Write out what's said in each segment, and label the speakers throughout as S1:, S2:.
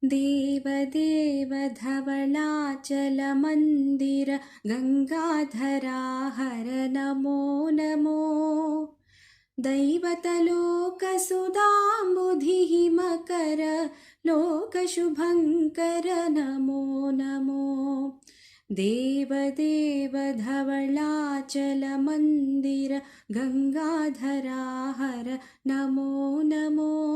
S1: देवदेव धवलाचलमन्दिर गङ्गाधरा हर नमो नमो। दैवतलोकसुधाम्बुधिमकर लोकशुभङ्कर नमो नमो। देवदेव धवलाचलमन्दिर गङ्गाधरा हर नमो नमो।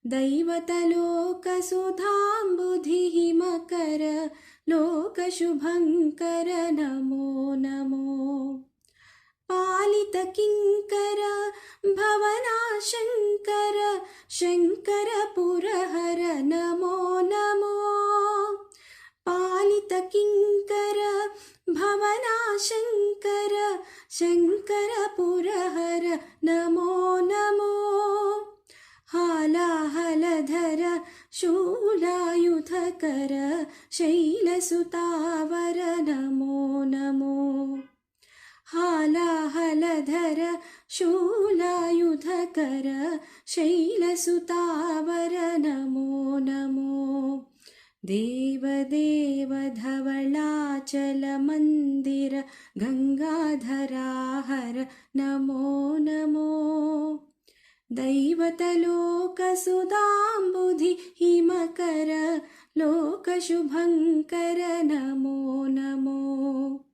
S1: दैवतलोकसुधाम्बुधिमकर लोकशुभङ्कर नमो नमो। पालितकिङ्कर भवनाशङ्कर शङ्करपुरहर नमो नमो। पालितकिङ्कर भवनाशङ्कर शङ्करपुरहर नमो नमो। हालाहलधर शूलायुधकर शैलसुतावर नमो नमो। हालाहलधर शूलायुधकर शैलसुतावर नमो नमो। देवदेव धवलाचलमन्दिर गङ्गाधरा हर नमो नमो। दैवतलोकसुधाम्बुधिमकर लोकशुभङ्कर नमो नमो।